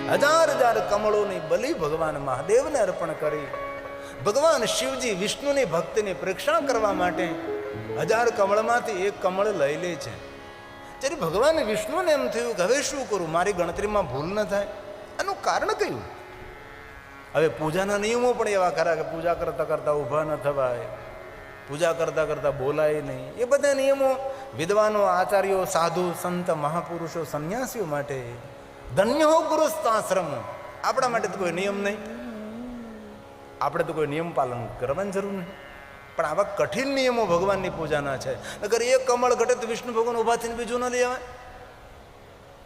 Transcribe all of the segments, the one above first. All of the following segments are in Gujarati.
હજાર હજાર કમળોની બલિ ભગવાન મહાદેવને અર્પણ કરી ભગવાન શિવજી વિષ્ણુની ભક્તિની પરીક્ષા કરવા માટે હજાર કમળમાંથી એક કમળ લઈ લે છે. ત્યારે ભગવાન વિષ્ણુને એમ થયું કે હવે શું કરું, મારી ગણતરીમાં ભૂલ ન થાય. આનું કારણ કયું? હવે પૂજાના નિયમો પણ એવા ખરા કે પૂજા કરતા કરતા ઊભા ન થવાય, પૂજા કરતા કરતા બોલાય નહીં. એ બધા નિયમો વિદ્વાનો, આચાર્યો, સાધુ, સંત, મહાપુરુષો, સંન્યાસીઓ માટે ધન્ય હો ગુરુસ્તાશ્રમ. આપણા માટે તો કોઈ નિયમ નહીં, આપણે તો કોઈ નિયમ પાલન કરવાની જરૂર નહીં. પણ આવા કઠિન નિયમો ભગવાનની પૂજાના છે. અગર એક કમળ ઘટે તો વિષ્ણુ ભગવાન ઊભા થઈને બીજું ન લઈ આવે.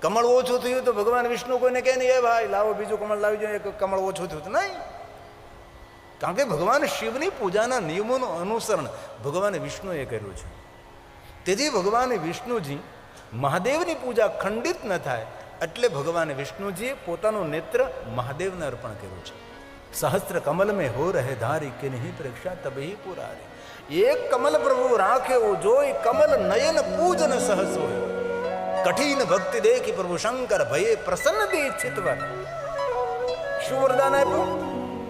કમળ ઓછું થયું તો ભગવાન વિષ્ણુ કોઈને કહે નહીં, એ ભાઈ લાવો બીજું કમળ લાવી જોઈએ, એક કમળ ઓછું થયું તો નહીં. કારણ કે ભગવાન શિવની પૂજાના નિયમોનું અનુસરણ ભગવાન વિષ્ણુએ કર્યું છે. તેથી ભગવાન વિષ્ણુજી મહાદેવની પૂજા ખંડિત ન થાય એટલે ભગવાન વિષ્ણુજીએ પોતાનું નેત્ર મહાદેવને અર્પણ કર્યું છે. સહસ્ત્ર કમલ મેં હો રહે ધારી કે નહીં પરીક્ષા તબહી પુરારી. એક કમલ પ્રભુ રાખે ઓ જોઈ, કમલ નયન પૂજન સહસ હોય. કઠિન ભક્તિ દેખી પ્રભુ શંકર ભયે પ્રસન્ન દીક્ષિતવર. શું વરદાન આપ્યું?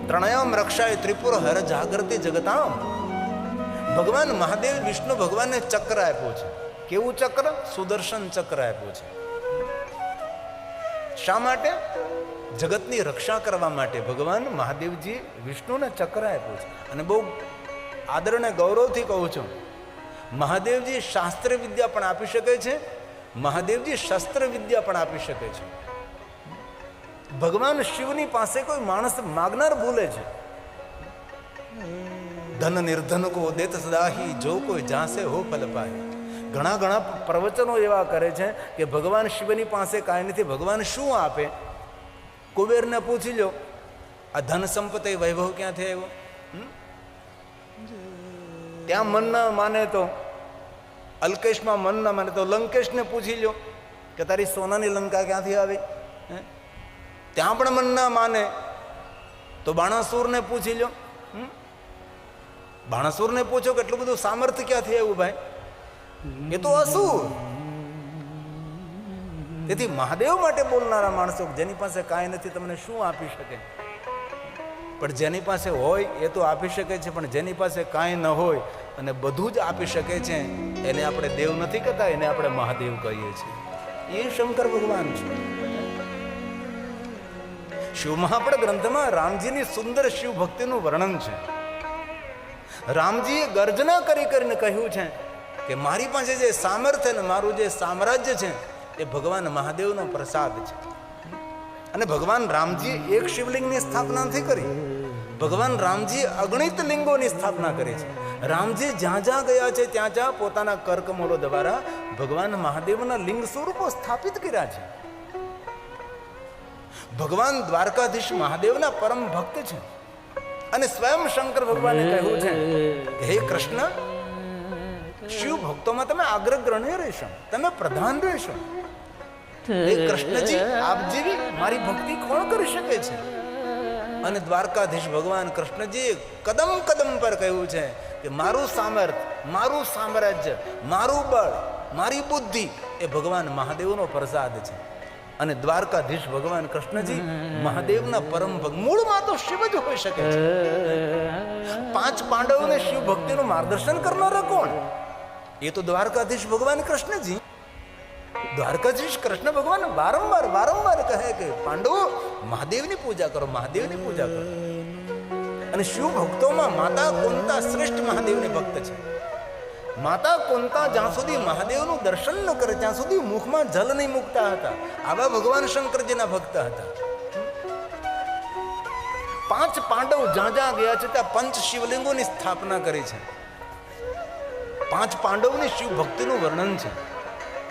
ત્રણયામ રક્ષાય ત્રિપુર હર જાગૃતિ જગતામ. ભગવાન મહાદેવ વિષ્ણુ ભગવાનને ચક્ર આપ્યું છે. કેવું ચક્ર? સુદર્શન ચક્ર આપ્યું છે. શા માટે? જગતની રક્ષા કરવા માટે ભગવાન મહાદેવજી વિષ્ણુને ચક્ર આપ્યું છે. અને બહુ આદર અને ગૌરવથી કહું છું, મહાદેવજી શાસ્ત્ર વિદ્યા પણ આપી શકે છે, મહાદેવજી શસ્ત્ર વિદ્યા પણ આપી શકે છે. ભગવાન શિવની પાસે કોઈ માણસ માગનાર ભૂલે છે. ધન નિર્ધન કો દેત સદાહી, જો કોઈ જાસે હો ફલ પાય. ઘણા ઘણા પ્રવચનો એવા કરે છે કે ભગવાન શિવની પાસે કાંઈ નથી, ભગવાન શું આપે? કુબેરને પૂછી લો, આ ધન સંપત્તિ વૈભવ ક્યાંથી આવ્યો? ત્યાં મન ન માને તો, અલ્કેશમાં મન ન માને તો લંકેશને પૂછી લો કે તારી સોનાની લંકા ક્યાંથી આવી? ત્યાં પણ મન ના માને તો બાણાસુરને પૂછી લો. બાણાસુરને પૂછો કે એટલું બધું સામર્થ્ય ક્યાંથી આવ્યું ભાઈ? એ તો અસુર. તેથી મહાદેવ માટે બોલનારા માણસો, જેની પાસે કાંઈ નથી તમને શું આપી શકે? પણ જેની પાસે હોય એ તો આપી શકે છે, પણ જેની પાસે કાંઈ ન હોય અને બધું જ આપી શકે છે એને આપણે દેવ નથી કહેતા, એને આપણે મહાદેવ કહીએ છીએ. એ શંકર ભગવાન છે. શિવ મહાપડ ગ્રંથમાં રામજીની સુંદર શિવ ભક્તિનું વર્ણન છે. રામજીએ ગર્જના કરી કરીને કહ્યું છે કે મારી પાસે જે સામર્થ્ય અને મારું જે સામ્રાજ્ય છે એ ભગવાન મહાદેવનો પ્રસાદ છે. અને ભગવાન રામજીએ એક શિવલિંગની સ્થાપના નથી કરી, ભગવાન રામજીએ અગણિત લિંગોની સ્થાપના કરી છે. રામજી જ્યાં જ્યાં ગયા છે ત્યાં જ્યાં પોતાના કરકમળો દ્વારા ભગવાન મહાદેવના લિંગ સ્વરૂપો સ્થાપિત કર્યા છે. ભગવાન દ્વારકાધીશ મહાદેવના પરમ ભક્ત છે. અને સ્વયં શંકર ભગવાને કહ્યું છે કે હે કૃષ્ણ, શિવ ભક્તોમાં તમે અગ્રગણ્ય રહેશો, તમે પ્રધાન રહેશો. હે કૃષ્ણજી, આપ જેવી મારી ભક્તિ કોણ કરી શકે છે? અને દ્વારકાધીશ ભગવાન કૃષ્ણજીએ કદમ કદમ પર કહ્યું છે કે મારું સામર્થ્ય, મારું સામ્રાજ્ય, મારું બળ, મારી બુદ્ધિ એ ભગવાન મહાદેવનો પ્રસાદ છે. અને દ્વારકાધીશ ભગવાન કૃષ્ણજી મહાદેવના પરમ ભક્ત, મૂળમાં તો શિવ જ હોઈ શકે છે. 5 પાંડવોને શિવ ભક્તિનું માર્ગદર્શન કરનારા કોણ? એ તો દ્વારકાધીશ ભગવાન કૃષ્ણજી. દ્વારકાધીશ કૃષ્ણ ભગવાન વારંવાર વારંવાર કહે કે પાંડવો મહાદેવની પૂજા કરો, મહાદેવની પૂજા કરો. અને શિવ ભક્તોમાં માતા કુંતા શ્રેષ્ઠ મહાદેવની ભક્ત છે. માતા કુંતા જ્યાં સુધી મહાદેવનું દર્શન ન કરે ત્યાં સુધી મુખમાં જલ નહીં મૂકતા હતા. આવા ભગવાન શંકરજીના ભક્ત હતા. 5 પાંડવ જ્યાં જ્યાં ગયા છે ત્યાં 5 શિવલિંગોની સ્થાપના કરી છે. 5 પાંડવની શિવ ભક્તિનું વર્ણન છે.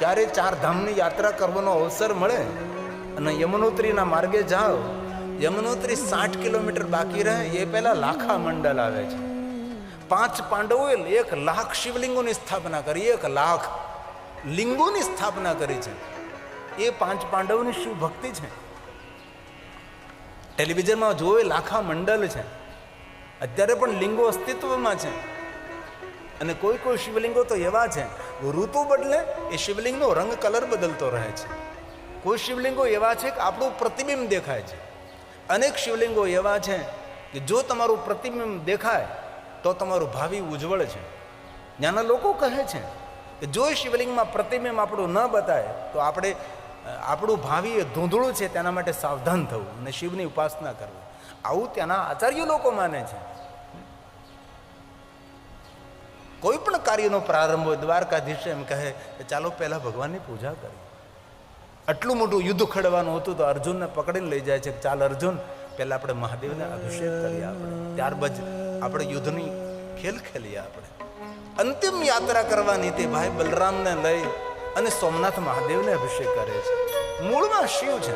ક્યારે 4 ધામની યાત્રા કરવાનો અવસર મળે અને યમનોત્રીના માર્ગે જાઓ, યમનોત્રી 60 કિલોમીટર બાકી રહે એ પહેલા લાખા મંડળ આવે છે. 5 પાંડવોએ 1 લાખ શિવલિંગોની સ્થાપના કરી, 1 લાખ લિંગોની સ્થાપના કરી છે. એ 5 પાંડવોની શિવ ભક્તિ છે. ટેલિવિઝનમાં જોવે લાખા મંડળ છે. અત્યારે પણ લિંગો અસ્તિત્વમાં છે. અને કોઈ કોઈ શિવલિંગો તો એવા છે ઋતુ બદલે એ શિવલિંગનો રંગ કલર બદલતો રહે છે. કોઈ શિવલિંગો એવા છે કે આપણું પ્રતિબિંબ દેખાય છે. અનેક શિવલિંગો એવા છે કે જો તમારું પ્રતિબિંબ દેખાય તો તમારું ભાવિ ઉજ્જવળ છે. ત્યાંના લોકો કહે છે કે જો શિવલિંગમાં પ્રતિબિંબ આપણું ન બતાય તો આપણું ભાવિ એ ધૂંધળું છે, તેના માટે સાવધાન થવું અને શિવની ઉપાસના કરવી. આવું ત્યાંના આચાર્ય લોકો માને છે. કોઈ પણ કાર્યનો પ્રારંભ હોય, દ્વારકાધીશ એમ કહે કે ચાલો પહેલા ભગવાનની પૂજા કરી. આટલું મોટું યુદ્ધ ખડવાનું હતું તો અર્જુનને પકડીને લઈ જાય છે કે ચાલ અર્જુન, પહેલા આપણે મહાદેવને અભિષેક કરીએ, આપણે ત્યારબાદ આપણે યુદ્ધની ખેલ ખેલીએ. આપણે અંતિમ યાત્રા કરવાની તે ભાઈ બલરામને લઈ અને સોમનાથ મહાદેવને અભિષેક કરે છે. મૂળમાં શિવ છે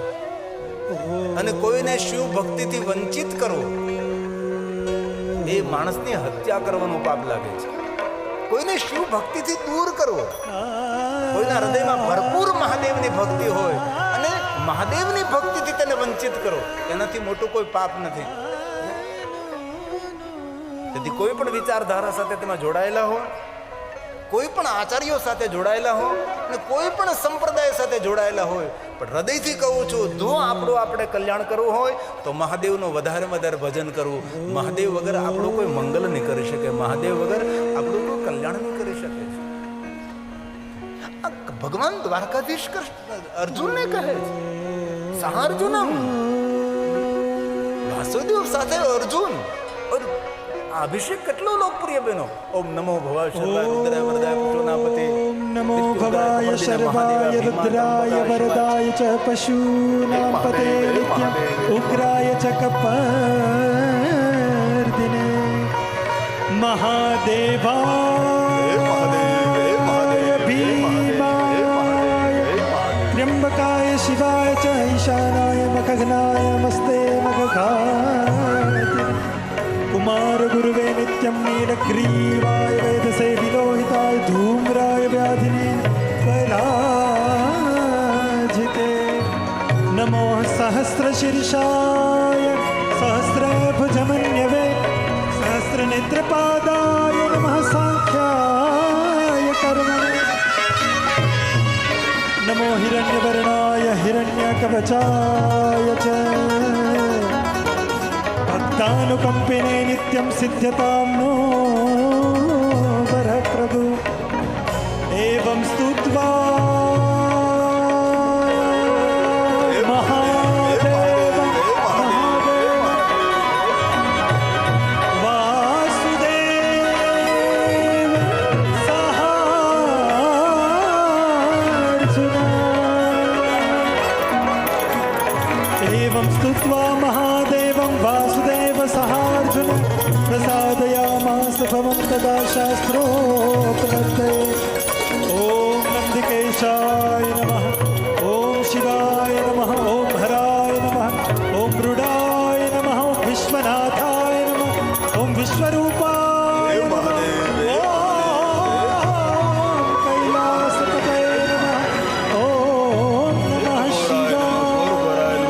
અને કોઈને શિવ ભક્તિથી વંચિત કરવો એ માણસની હત્યા કરવાનું પાપ લાગે છે. કોઈને શિવ ભક્તિથી દૂર કરવો, કોઈના હૃદયમાં ભરપૂર મહાદેવની ભક્તિ હોય અને મહાદેવની ભક્તિથી તેને વંચિત કરો, એનાથી મોટું કોઈ પાપ નથી. તેથી કોઈ પણ વિચારધારા સાથે તેમાં જોડાયેલા હો, કોઈ પણ આચાર્યો સાથે જોડાયેલા હો અને કોઈ પણ સંપ્રદાય સાથે જોડાયેલા હોય, પણ હૃદયથી કહું છું, જો આપણે કલ્યાણ કરવું હોય તો મહાદેવનું વધારે ભજન કરવું. મહાદેવ વગર આપણું કોઈ મંગલ નહીં કરી શકે, મહાદેવ વગર આપણું કોઈ કલ્યાણ નહીં કરી શકે. ભગવાન દ્વારકાધીશ અર્જુનને કહે છે, સહાર્જુનમ, વાસુદેવ સાથે અર્જુન. અભિષેક કેટલો લોકપ્રિય બન્યો. ઓમ નમો ભવાય શર્વાય રુદ્રાય વરદાય પશુનાપતે, ઓમ નમો ભવાય શર્વાય રુદ્રાય વરદાય ચ પશુનાપતે નિત્યમ ઉગ્રાય ચ કપર્દિને મહાદેવાય ભીમાય ત્ર્યંબકાય શિવાય ચ ઈશાનાય મખઘ્નાય મસ્તે મખઘાય कुमार गुरुवे नित्यं नीलग्रीवाय वेदसे विलोहिताय धूम्राय व्याधिने पराजिते नमो सहस्रशीर्षाय सहस्रभुजमन्यवे सहस्रनेत्रपादाय नमः सांख्याय कर्मणे नमो हिरण्यवर्णाय हिरण्यकवचाय च भक्तानुकंपिने नित्यं सिद्ध्यतां नो वरः प्रभु एवं स्तुत्वा महादेव वासुदेव सहार्जुन एवं स्तुत्वा महादेवं वासुदेव सहार्जुन प्रसादयामास भवं तदा शास्त्रोपलब्धे ॐ नन्दिकेशाय नमः ॐ शिवाय नमः ॐ हराय नमः ॐ मृडाय नमः ॐ विश्वनाथाय नमः ॐ विश्वरूपाय नमः ॐ कैलासपतये नमः ॐ नमः शिवाय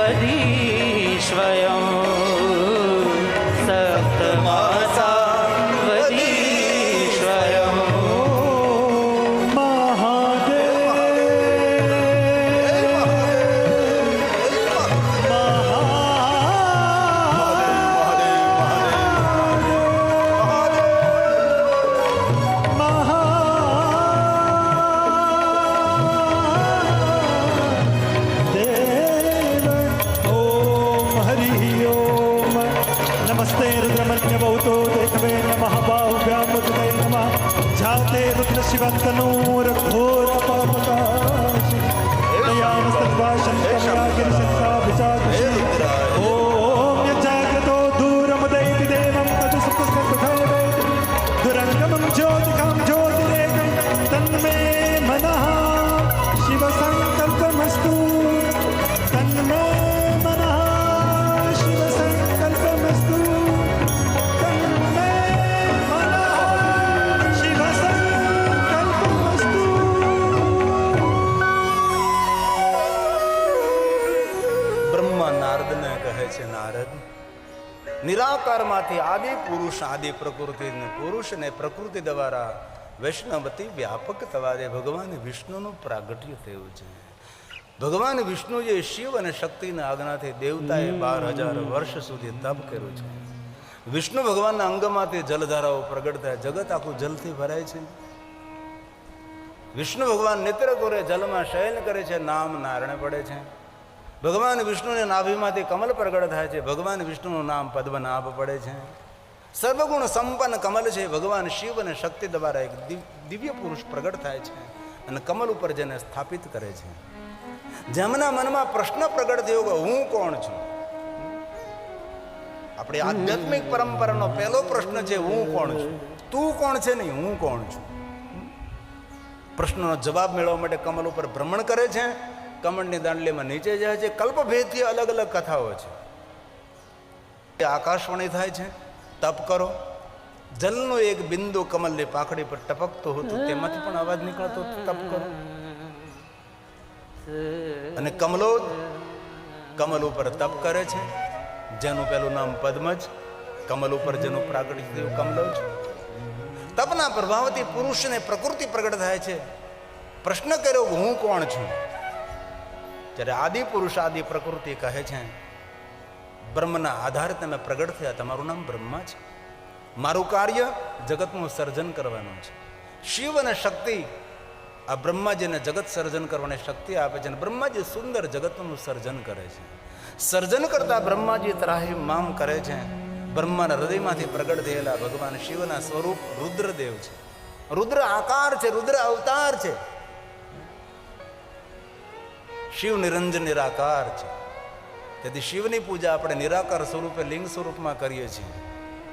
વદી સ્વયં સપ્તમાસા વદી સ્વયં. नमस्ते रुद्रमन्य बहुतो देखवे नमः बाहुभ्यां मुद्रे नमः जाते रुद्र शिवन्तनूर घोर पापकाशि दयामस्तद्वाशं कमलागिरिशङ्काभिचाकृषि ॐ यज्जाग्रतो दूरमुदैति देवं तदु सुखसुखैवेति दुरङ्गमं ज्योतिकां ज्योतिरेकं तन्मे मनः शिवसङ्कल्पमस्तु तन्मे નારદ નિરાકારમાંથી આદિ પુરુષ આદિ પ્રકૃતિ પુરુષ ને પ્રકૃતિ દ્વારા વૈષ્ણવતી વ્યાપક તવારે ભગવાન વિષ્ણુનું પ્રાગટ્ય થયું છે. ભગવાન વિષ્ણુ જે શિવ અને શક્તિના આજ્ઞાથી દેવતાએ 12,000 વર્ષ સુધી તપ કર્યું છે. વિષ્ણુ ભગવાનના અંગમાંથી જલધારાઓ પ્રગટ થાય, જગત આખું જલથી ભરાય છે. વિષ્ણુ ભગવાન નિત્ર કોરે જલમાં શયન કરે છે, નામ નારાયણ પડે છે. ભગવાન વિષ્ણુને નાભીમાંથી કમલ પ્રગટ થાય છે, ભગવાન વિષ્ણુનું નામ પદ્મનાભ પડે છે. સર્વગુણ સંપન્ન કમલ છે. ભગવાન શિવ અને શક્તિ દ્વારા એક દિવ્ય પુરુષ પ્રગટ થાય છે અને કમલ ઉપર જેને સ્થાપિત કરે છે. જેમના મનમાં પ્રશ્ન પ્રગટ થયો કે હું કોણ છું. આપણી આધ્યાત્મિક પરંપરાનો પહેલો પ્રશ્ન છે હું કોણ છું. તું કોણ છે નહીં, હું કોણ છું. પ્રશ્નનો જવાબ મેળવવા માટે કમલ ઉપર ભ્રમણ કરે છે. કમળની દાંડલીમાં નીચે જાય છે. કલ્પભેદથી અલગ અલગ કથાઓ છે. આકાશવાણી થાય છે, તપ કરો. જલનું એક બિંદુ કમલની પાખડી પર ટપકતો હતો, તેમાંથી પણ અવાજ નીકળતો, તપ કરો. અને કમલો કમલ ઉપર તપ કરે છે. જેનું પેલું નામ પદ્મજ, કમલ ઉપર જેનું પ્રાગટ્ય થયું કમલજ. તપના પ્રભાવથી પુરુષને પ્રકૃતિ પ્રગટ થાય છે. પ્રશ્ન કર્યો હું કોણ છું. જ્યારે આદિ પુરુષ આદિ પ્રકૃતિ કહે છે બ્રહ્મના આધારે તમે પ્રગટ થયા, તમારું નામ બ્રહ્મા છે. મારું કાર્ય જગતનું સર્જન કરવાનું છે. શિવ અને શક્તિ આ બ્રહ્માજીને જગત સર્જન કરવાની શક્તિ આપે છે અને બ્રહ્માજી સુંદર જગતનું સર્જન કરે છે. સર્જન કરતા બ્રહ્માજી ત્રાહી મામ કરે છે. બ્રહ્માના હૃદયમાંથી પ્રગટ થયેલા ભગવાન શિવના સ્વરૂપ રુદ્રદેવ છે. રુદ્ર આકાર છે, રુદ્ર અવતાર છે. શિવ નિરંજન નિરાકાર છે. તેથી શિવની પૂજા આપણે નિરાકાર સ્વરૂપે લિંગ સ્વરૂપમાં કરીએ છીએ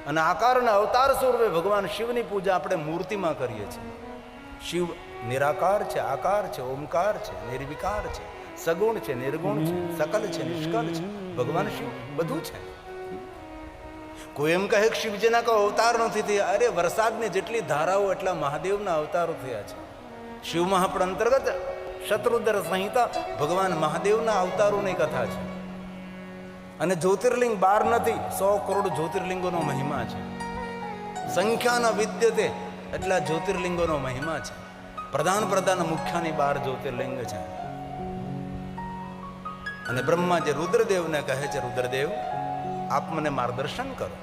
અને આકાર અને અવતાર સ્વરૂપે ભગવાન શિવની પૂજા આપણે મૂર્તિમાં કરીએ છીએ. શિવ નિરાકાર છે, આકાર છે, ઓમકાર છે, નિર્વિકાર છે, સગુણ છે, નિર્ગુણ છે, સકલ છે, નિષ્કલ છે. ભગવાન શિવ બધું છે. કોઈ એમ કહે કે શિવજીના કોઈ અવતાર નથી થયા. અરે વરસાદની જેટલી ધારાઓ એટલા મહાદેવના અવતારો થયા છે. શિવ મહાપુર અંતર્ગત શત્રુદર સંહિતા ભગવાન મહાદેવના અવતારોની કથા છે. અને જ્યોતિર્લિંગ 12 નથી, 100 કરોડ જ્યોતિર્લિંગોનો મહિમા છે. સંખ્યાના વિદ્યતે એટલા જ્યોતિર્લિંગોનો મહિમા છે. પ્રધાન મુખ્યની 12 જ્યોતિર્લિંગ છે. અને બ્રહ્મા જે રુદ્રદેવને કહે છે રુદ્રદેવ આપ મને માર્ગદર્શન કરો.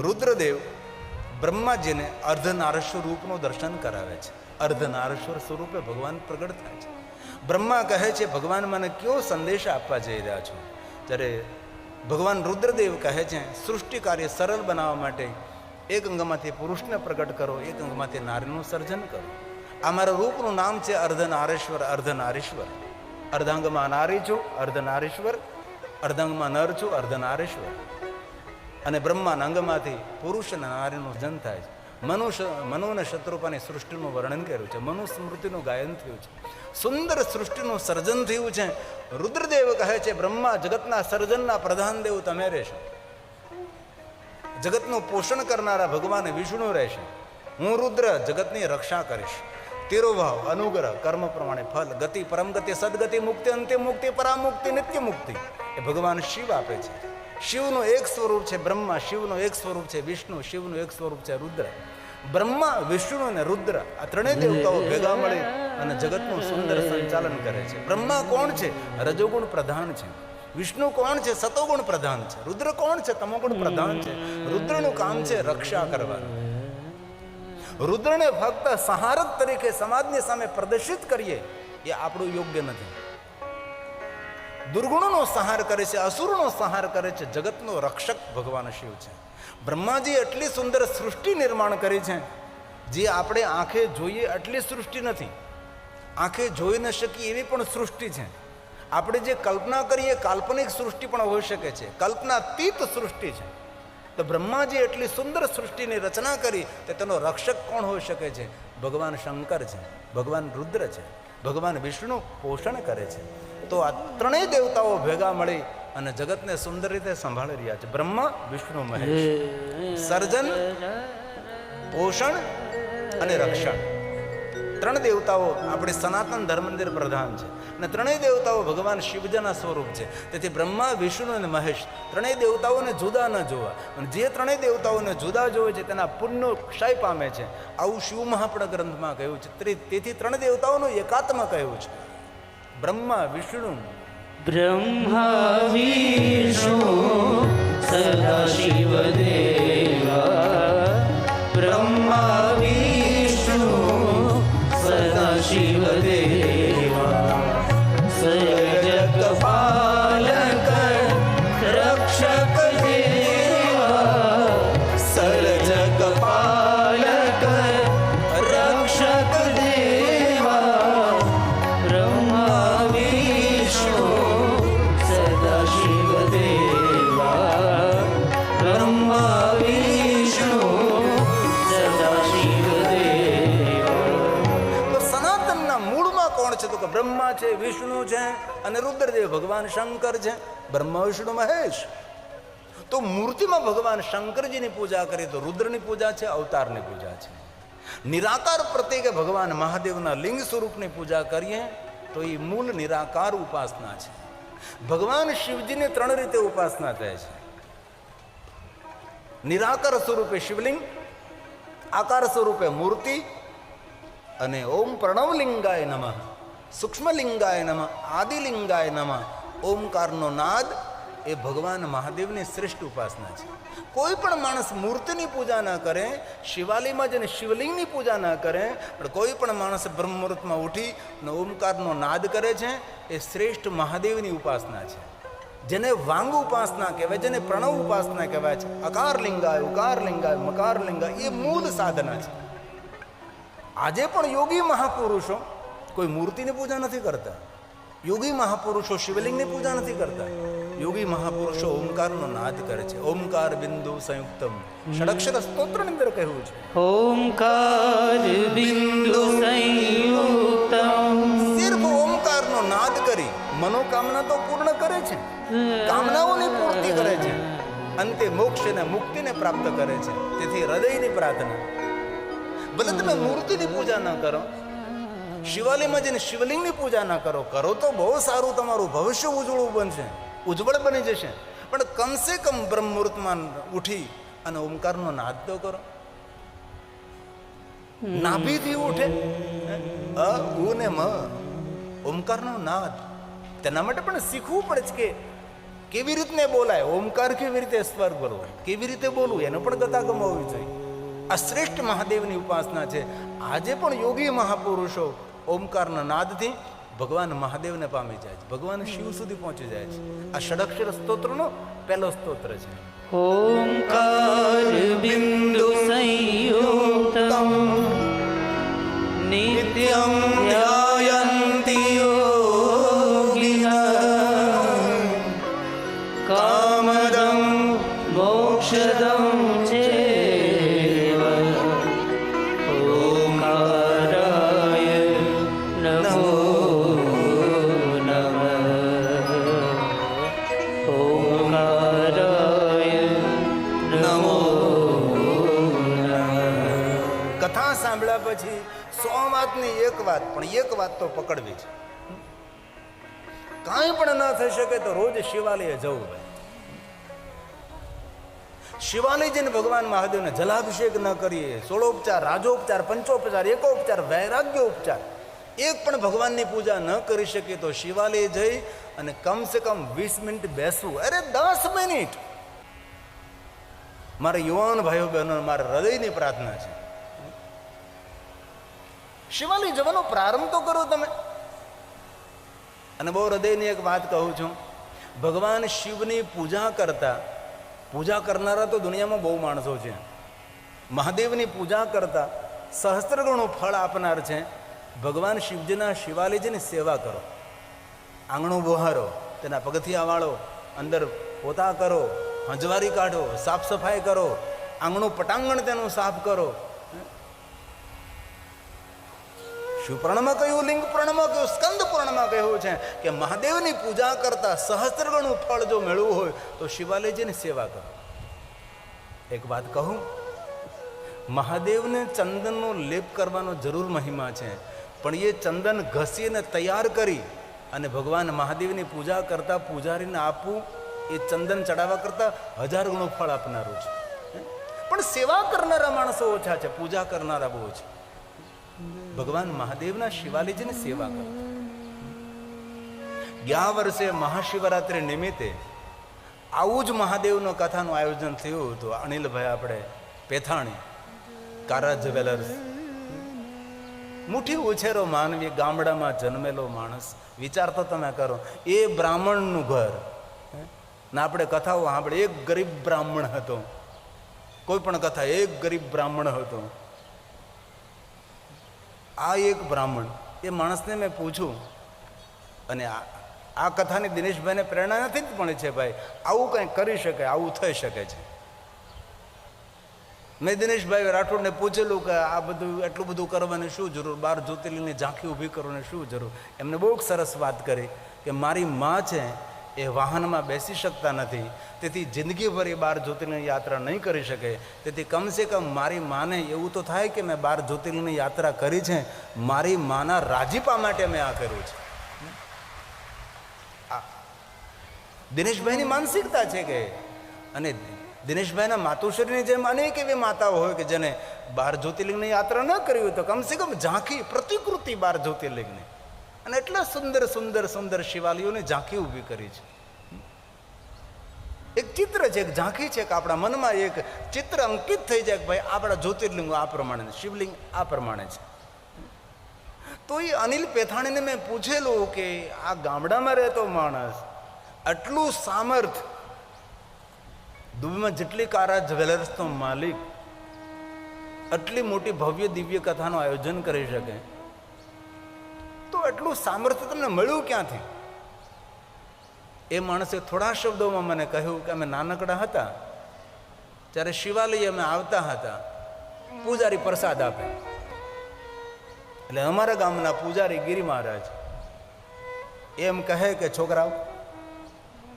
રુદ્રદેવ બ્રહ્માજીને અર્ધનારેશ્વર રૂપનું દર્શન કરાવે છે. અર્ધનારેશ્વર સ્વરૂપે ભગવાન પ્રગટ થાય છે. બ્રહ્મા કહે છે ભગવાન મને કયો સંદેશ આપવા જઈ રહ્યા છો. ત્યારે ભગવાન રુદ્રદેવ કહે છે સૃષ્ટિ કાર્ય સરળ બનાવવા માટે એક અંગમાંથી પુરુષને પ્રગટ કરો, એક અંગમાંથી નારીનું સર્જન કરો. આ મારા રૂપનું નામ છે અર્ધનારેશ્વર. અર્ધનારીશ્વર, અર્ધાંગમાં નારી છું અર્ધનારીશ્વર, અર્ધાંગમાં નર છું અર્ધનારેશ્વર. અને બ્રહ્માના અંગમાંથી પુરુષ અને નારીનું જન્મ થાય છે. મનુ અને શત્રુપાની સૃષ્ટિનું વર્ણન કર્યું છે. મનુ સ્મૃતિનું ગાયન થયું છે. સુંદર સૃષ્ટિનું સર્જન થયું છે. રુદ્રદેવ કહે છે બ્રહ્મા જગતના સર્જનના પ્રધાન દેવ તમે રહેશો. જગતનું પોષણ કરનારા ભગવાન વિષ્ણુ રહેશે. હું રુદ્ર જગતની રક્ષા કરીશ. તિરોભાવ, અનુગ્રહ, કર્મ પ્રમાણે ફલ, ગતિ, પરમ ગતિ, સદગતિ, મુક્તિ, અંતિમ મુક્તિ, પરામુક્તિ, નિત્ય મુક્તિ. એ ભગવાન શિવ આપે છે. શિવનું એક સ્વરૂપ છે બ્રહ્મા, શિવનું એક સ્વરૂપ છે વિષ્ણુ, શિવનું એક સ્વરૂપ છે રુદ્ર. બ્રહ્મા, વિષ્ણુ અને રુદ્ર આ ત્રણેય દેવતાઓ ભેગા મળી અને જગતનું સુંદર સંચાલન કરે છે. બ્રહ્મા કોણ છે? રજોગુણ પ્રધાન છે. વિષ્ણુ કોણ છે? સતોગુણ પ્રધાન છે. રુદ્ર કોણ છે? તમોગુણ પ્રધાન છે. રુદ્રનું કામ છે રક્ષા કરવાનું. રુદ્રને ફક્ત સંહારક તરીકે સમાજની સામે પ્રદર્શિત કરીએ એ આપણું યોગ્ય નથી. દુર્ગુણોનો સંહાર કરે છે, અસુરોનો સંહાર કરે છે. જગતનો રક્ષક ભગવાન શિવ છે. બ્રહ્માજી એટલી સુંદર સૃષ્ટિ નિર્માણ કરી છે જે આપણે આંખે જોઈએ એટલી સૃષ્ટિ નથી. આંખે જોઈ ન શકીએ એવી પણ સૃષ્ટિ છે. આપણે જે કલ્પના કરીએ કાલ્પનિક સૃષ્ટિ પણ હોઈ શકે છે, કલ્પનાતીત સૃષ્ટિ છે. તો બ્રહ્માજી એટલી સુંદર સૃષ્ટિની રચના કરી તો તેનો રક્ષક કોણ હોઈ શકે છે? ભગવાન શંકર છે, ભગવાન રુદ્ર છે, ભગવાન વિષ્ણુ પોષણ કરે છે. તો આ ત્રણેય દેવતાઓ ભેગા મળી અને જગતને સુંદર રીતે સંભાળી રહ્યા છે. બ્રહ્મા, વિષ્ણુ, મહેશ. સર્જન, પોષણ અને રક્ષણ. ત્રણ દેવતાઓ આપણે સનાતન ધર્મ મંદિર પ્રધાન છે અને ત્રણેય દેવતાઓ ભગવાન શિવજીના સ્વરૂપ છે. તેથી બ્રહ્મા, વિષ્ણુ અને મહેશ ત્રણેય દેવતાઓને જુદા ન જોવા, અને જે ત્રણેય દેવતાઓને જુદા જોવે છે તેના પુણ્ય ક્ષય પામે છે. આવું શિવ મહાપુરાણ ગ્રંથમાં કહ્યું છે. તેથી ત્રણ દેવતાઓનું એકાત્મ કહ્યું છે. બ્રહ્મા, વિષ્ણુ, બ્રહ્મા વિષ્ણુ સદા શિવ દેવા. બ્રહ્મા વિષ્ણુ સદા શિવ દેવા. સર્જક પાલક રક્ષક દેવા. સર્જક પાલક રક્ષક દેવા. બ્રહ્મા વિષ્ણુ સદા શિવ દેવા. બ્રહ્મા વિષ્ણુ સદા શિવ દેવા. તો સનાતનના મૂળમાં કોણ છે? તો કે બ્રહ્મા છે, વિષ્ણુ છે અને રુદ્રદેવ ભગવાન શંકર છે. બ્રહ્મા, વિષ્ણુ, મહેશ. તો મૂર્તિમાં ભગવાન શંકરજીની પૂજા કરીએ તો રુદ્રની પૂજા છે, અવતારની પૂજા છે. નિરાકાર પ્રત્યેકે ભગવાન મહાદેવના લિંગ સ્વરૂપની પૂજા કરીએ તો એ મૂળ નિરાકાર ઉપાસના છે. ભગવાન શિવજીને ત્રણ રીતે ઉપાસના થાય છે. નિરાકાર સ્વરૂપે શિવલિંગ, આકાર સ્વરૂપે મૂર્તિ અને ઓમ પ્રણવલિંગાય નમઃ, સૂક્ષ્મલિંગાય નમઃ, આદિલિંગાય નમઃ. ઓમકારનો નાદ એ ભગવાન મહાદેવની શ્રેષ્ઠ ઉપાસના છે. કોઈ પણ માણસ મૂર્તિની પૂજા ના કરે, શિવાલયમાં જઈને શિવલિંગની પૂજા ના કરે, પણ કોઈ પણ માણસ બ્રહ્મ મુહૂર્તમાં ઉઠી અને ઓમકારનો નાદ કરે છે એ શ્રેષ્ઠ મહાદેવની ઉપાસના છે. જેને વાંગ ઉપાસના કહેવાય, જેને પ્રણવ ઉપાસના કહેવાય છે. અકાર લિંગાય, ઉકાર લિંગાય, મકાર લિંગાય એ મૂળ સાધના છે. આજે પણ યોગી મહાપુરુષો કોઈ મૂર્તિની પૂજા નથી કરતા. યોગી મહાપુરુષો શિવલિંગની પૂજા નથી કરતા. યોગી મહાપુરુષો ઓમકારનો નાદ કરે છે. ઓમકાર બિંદુ સંયુક્તમ ષડક્ષર સ્તોત્રની અંદર કહ્યું છે. ઓમકાર બિંદુ સંયુક્તમ. સિર્ફ ઓમકારનો નાદ કરી મનોકામના તો પૂર્ણ કરે છે, કામનાઓની પૂર્તિ કરે છે, અંતે મોક્ષ અને મુક્તિને પ્રાપ્ત કરે છે. તેથી હૃદયની પ્રાર્થના. ભલે તમે મૂર્તિની પૂજા ના કરો, શિવાલયમાં જઈને શિવલિંગની પૂજા ના કરો, કરો તો બહુ સારું, તમારું ભવિષ્ય ઉજળું બનશે, ઉજ્જવળ બની જશે. પણ કમસે કમ બ્રહ્મ મુહૂર્તમાં ઉઠી અને ઓમકારનો નાદ તો કરો. નાભીથી ઉઠે ઉ ને મ, ઓમકારનો નાદ. તેના માટે પણ શીખવું પડે છે કે કેવી રીતને બોલાય, ઓમકાર કેવી રીતે સ્વર કરવો, કેવી રીતે બોલવું, એનો પણ ગતાગમ હોવી જોઈએ. આ શ્રેષ્ઠ મહાદેવની ઉપાસના છે. આજે પણ યોગી મહાપુરુષો ઓમકારના નાદથી ભગવાન મહાદેવને પામી જાય છે, ભગવાન શિવ સુધી પહોંચી જાય છે. આ ષડક્ષર સ્તોત્રનો પહેલો સ્તોત્ર છે. ઓમકાર બિંદુ સંયુક્તમ નિત્યમ ધ્યાયન્તિ યોગિનઃ કામદં મોક્ષદં ચૈવ. ઓમકારાય નમો નમઃ. ઓમકારાય નમો નમઃ. કથા સાંભળ્યા પછી 100 વાતની એક વાત, પણ એક વાત તો પકડવી છે. કાંઈ પણ ન થઈ શકે તો રોજ શિવાલયે જવું ભાઈ. શિવાલય જઈને ભગવાન મહાદેવને જલાભિષેક ન કરીએ, સોળોપચાર, રાજોપચાર, પંચોપચાર, એકોપચાર, વૈરાગ્યોપચાર, એક પણ ભગવાનની પૂજા ન કરી શકીએ તો શિવાલય જઈ અને કમસે કમ 20 મિનિટ બેસવું. અરે 10 મિનિટ. મારા યુવાન ભાઈઓ બહેનો, મારા હૃદયની પ્રાર્થના છે, શિવાલય જવાનો પ્રારંભ તો કરો તમે. અને બહુ હૃદયની એક વાત કહું છું, ભગવાન શિવની પૂજા કરનારા તો દુનિયામાં બહુ માણસો છે. મહાદેવની પૂજા કરતા સહસ્ત્ર ગણું ફળ આપનાર છે. ભગવાન શિવજીના શિવાલયજીની સેવા કરો, આંગણું બહારો, તેના પગથિયા વાળો, અંદર પોતા કરો, હંજવારી કાઢો, સાફ સફાઈ કરો, આંગણું પટાંગણ તેનું સાફ કરો. શિવ પુરાણમાં કહ્યું, લિંગ પુરાણમાં કહ્યું, સ્કંદ પુરાણમાં કહ્યું છે કે મહાદેવની પૂજા કરતા સહસ્ત્ર ગણું ફળ જો મેળવું હોય તો શિવાલયજીની સેવા કરો. એક વાત કહું, મહાદેવને ચંદનનો લેપ કરવાનો જરૂર મહિમા છે, પણ એ ચંદન ઘસીને તૈયાર કરી અને ભગવાન મહાદેવની પૂજા કરતા પૂજારીને આપવું એ ચંદન ચડાવવા કરતા 1000 ગણું ફળ આપનારું છે. પણ સેવા કરનારા માણસો ઓછા છે, પૂજા કરનારા બહુ છે. ભગવાન મહાદેવના શિવાલયજીની સેવા કરો. ગયા વર્ષે મહાશિવરાત્રિ નિમિત્તે આવું જ મહાદેવનો કથાનું આયોજન થયું હતું. અનિલભાઈ આપણે પેથાણી, કારા જ્વેલર્સ, મુઠ્ઠી ઉછેરો માનવી, ગામડામાં જન્મેલો માણસ. વિચાર તો તમે કરો, એ બ્રાહ્મણનું ઘર ના. આપણે કથાઓ આપણે, એક ગરીબ બ્રાહ્મણ હતો, કોઈ પણ કથા એક ગરીબ બ્રાહ્મણ હતો. આ એક બ્રાહ્મણ, એ માણસને મેં પૂછ્યું, અને આ કથાની દિનેશભાઈને પ્રેરણા નથી જ પણ છે ભાઈ, આવું કંઈ કરી શકે, આવું થઈ શકે છે. મેં દિનેશભાઈ રાઠોડને પૂછેલું કે આ બધું એટલું બધું કરવાની શું જરૂર, 12 જ્યોતિર્લિંગની ઝાંખી ઊભી કરવાની શું જરૂર? એમને બહુ સરસ વાત કરી કે મારી માં છે એ વાહનમાં બેસી શકતા નથી, તેથી જિંદગીભર એ 12 જ્યોતિર્લિંગની યાત્રા નહીં કરી શકે. તેથી કમસે કમ મારી માને એવું તો થાય કે મેં 12 જ્યોતિર્લિંગની યાત્રા કરી છે, મારી માના રાજીપા માટે મેં આ કર્યું છે. દિનેશભાઈની માનસિકતા છે કે, અને દિનેશભાઈના માતુશ્રીની જેમ અનેક એવી માતાઓ હોય કે જેને 12 જ્યોતિર્લિંગની યાત્રા ન કરી હોય તો કમસે કમ ઝાંખી, પ્રતિકૃતિ 12 જ્યોતિર્લિંગની, અને એટલા સુંદર સુંદર સુંદર શિવાલયોની ઝાંખી ઊભી કરી છે. એક ચિત્ર છે, એક ઝાંખી છે કે આપણા મનમાં એક ચિત્ર અંકિત થઈ જાય કે ભાઈ આપણા જ્યોતિર્લિંગો આ પ્રમાણે, શિવલિંગ આ પ્રમાણે છે. તો એ અનિલ પેથાણીને મેં પૂછેલું કે આ ગામડામાં રહેતો માણસ, આટલું સામર્થ, દુબઈમાં જેટલી કારા જ્વેલર્સનો માલિક, આટલી મોટી ભવ્ય દિવ્ય કથાનું આયોજન કરી શકે, તો એટલું સામર્થ્ય તમને મળ્યું ક્યાંથી? એ માણસે થોડા શબ્દોમાં મને કહ્યું કે અમે નાનકડા હતા ત્યારે શિવાલય અમે આવતા હતા, પૂજારી પ્રસાદ આપે, એટલે અમારા ગામના પૂજારી ગિરી મહારાજ એમ કહે કે છોકરાઓ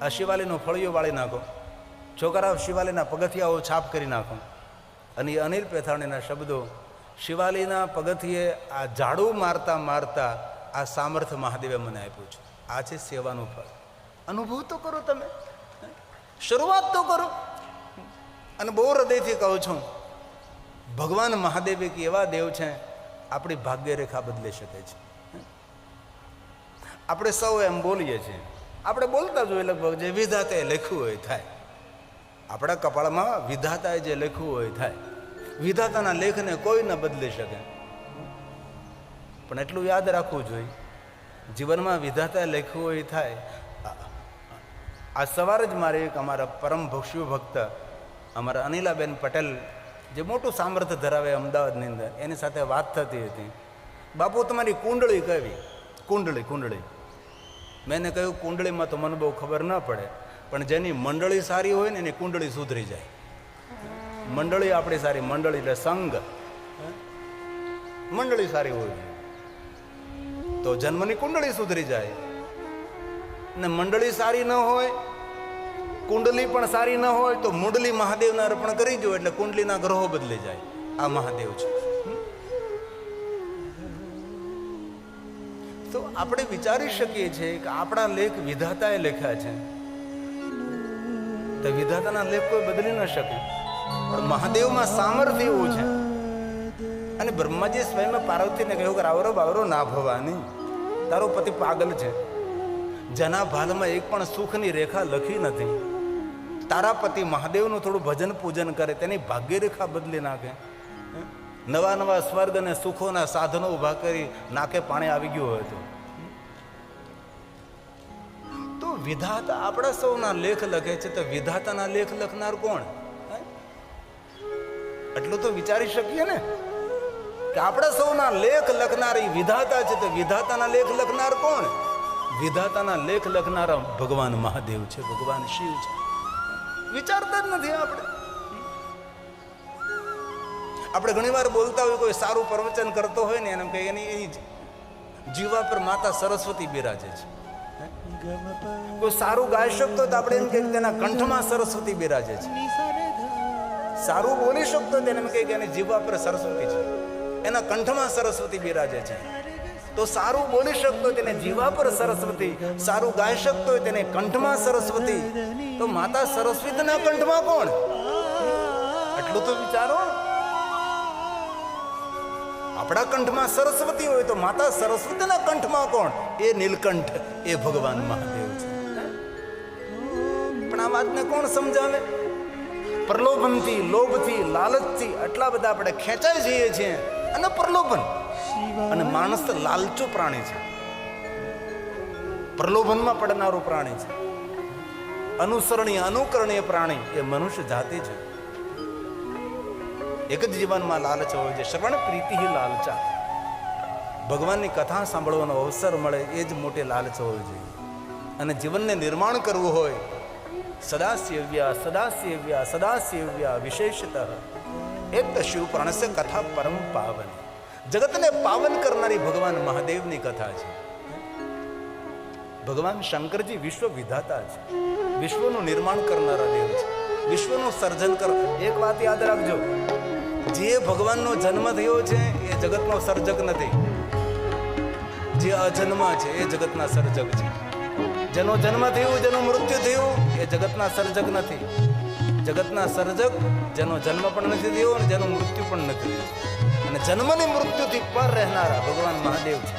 આ શિવાલયનું ફળિયું વાળી નાખો, છોકરાઓ શિવાલયના પગથિયાઓ છાપ કરી નાખો. અને એ અનિલ પેથાણીના શબ્દો, શિવાલયના પગથિયે આ ઝાડુ મારતા મારતા આ સામર્થ્ય મહાદેવે મને આપ્યું છે. આ છે સેવાનું ફળ. અનુભવ તો કરો, તમે શરૂઆત તો કરો. અને બહુ હૃદયથી કહું છું, ભગવાન મહાદેવ એક એવા દેવ છે, આપણી ભાગ્યરેખા બદલી શકે છે. આપણે સૌ એમ બોલીએ છીએ, આપણે બોલતા જોઈએ લગભગ જે વિધાતાએ લખ્યું હોય થાય. આપણા કપાળમાં વિધાતાએ જે લખ્યું હોય થાય. વિધાતાના લેખને કોઈ ન બદલી શકે. પણ એટલું યાદ રાખવું જોઈએ, જીવનમાં વિધાતાએ લખ્યું હોય થાય. આ સવારે જ મારે એક અમારા પરમ ભક્ષ્યુ ભક્ત અમારા અનિલાબેન પટેલ, જે મોટું સામર્થ્ય ધરાવે અમદાવાદની અંદર, એની સાથે વાત થતી હતી. બાપુ તમારી કુંડળી કેવી? કુંડળી. મેં એને કહ્યું કુંડળીમાં તો મને બહુ ખબર ન પડે, પણ જેની મંડળી સારી હોય ને એની કુંડળી સુધરી જાય. મંડળી આપણી સારી, મંડળી એટલે સંઘ, મંડળી સારી હોય તો જન્મની કુંડળી સુધરી જાય. ને મંડળી સારી ન હોય, કુંડલી પણ સારી ન હોય તો મુંડલી મહાદેવને અર્પણ કરી દો એટલે કુંડલીના ગ્રહો બદલી જાય. આ મહાદેવ છે. તો આપણે વિચારી શકીએ છીએ કે આપણા લેખ વિધાતાએ લખ્યા છે, તો વિધાતાના લેખ કોઈ બદલી ન શકે. પણ મહાદેવમાં સામર્થ્ય એવું છે. અને બ્રહ્માજી સ્વયં પાર્વતીને કહ્યું કે રાવરો બાવરો ના ભવાની, તારો પતિ પાગલ છે, જેના ભાલમાં એક પણ સુખની રેખા લખી નથી. તારા પતિ મહાદેવનું થોડું ભજન પૂજન કરે, તેની ભાગ્ય રેખા બદલી નાખે. નવા નવા સ્વર્ગ અને સુખોના સાધનો ઉભા કરી નાકે પાણી આવી ગયું હોય તો વિધાતા આપણા સૌના લેખ લખે છે, તો વિધાતાના લેખ લખનાર કોણ? એટલું તો વિચારી શકીએ ને કે આપણા સૌના લેખ લખનાર એ વિધાતા છે, તો વિધાતાના લેખ લખનાર કોણ? વિધાતાના લેખ લખનારા ભગવાન મહાદેવ છે, ભગવાન શિવ છે. વિચારતા જ નથી આપણે ઘણી વાર બોલતા હોય, કોઈ સારું પ્રવચન કરતો હોય ને એને કહીએ એની જીવા પર માતા સરસ્વતી બિરાજે છે. કોઈ સારું ગાઈ શકતો તો આપણે એમ કહીએ તેના કંઠમાં સરસ્વતી બિરાજે છે. સારું બોલી શકતો તેને એમ કહીએ કે એની જીવા પર સરસ્વતી છે, એના કંઠમાં સરસ્વતી બિરાજે છે. તો સારું બોલી શકતો તેને જીવા પર સરસ્વતી, સારું ગાઈ શકતો હોય તેને કંઠમાં સરસ્વતી, તો માતા સરસ્વતીના કંઠમાં કોણ? એટલું તો વિચારો. આપણા કંઠમાં સરસ્વતી હોય તો માતા સરસ્વતીના કંઠમાં કોણ? એ નીલકંઠ, એ ભગવાન મહાદેવ છે. પણ આ વાતને કોણ સમજાવે? પ્રલોભનથી, લોભથી, લાલચથી આટલા બધા આપણે ખેંચાઈ જઈએ છીએ. અને પ્રલોભન, અને માણસ તો લાલચુ પ્રાણી છે, પ્રલોભનમાં પડનારું પ્રાણી છે, અનુસરણીય અનુકરણીય પ્રાણી એ મનુષ્ય જાતિ છે. એક જ જીવનમાં લાલચ હોય છે, શ્રવણ પ્રીતિ લાલચા. ભગવાનની કથા સાંભળવાનો અવસર મળે એ જ મોટી લાલચ હોવી જોઈએ. અને જીવનને નિર્માણ કરવું હોય, સદાશિવ્યા સદાશિવ્યા સદાશિવ્યા વિશેષતઃ એક શિવ પ્રાણસ્ય કથા પરમ પાવન. જગતને પાવન કરનારી ભગવાન મહાદેવની કથા છે. ભગવાન શંકરજી વિશ્વ વિધાતા છે, વિશ્વનું નિર્માણ કરનારા દેવ છે, વિશ્વનું સર્જન કર. એક વાત યાદ રાખજો, જે ભગવાનનો જન્મ થયો છે એ જગતનો સર્જક નથી. જે અજન્મા છે એ જગતના સર્જક છે. જેનો જન્મ થયો, જેનું મૃત્યુ થયું એ જગતના સર્જક નથી. જગતના સર્જક જેનો જન્મ પણ નથી થયો અને જેનું મૃત્યુ પણ નથી થયું, અને જન્મની મૃત્યુથી પર રહેનારા ભગવાન મહાદેવ છે.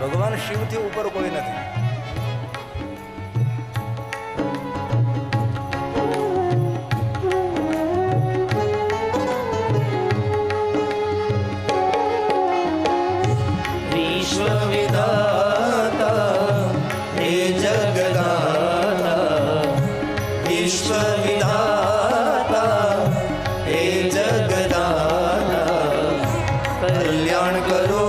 ભગવાન શિવથી ઉપર કોઈ નથી. કલ્યાણ કરો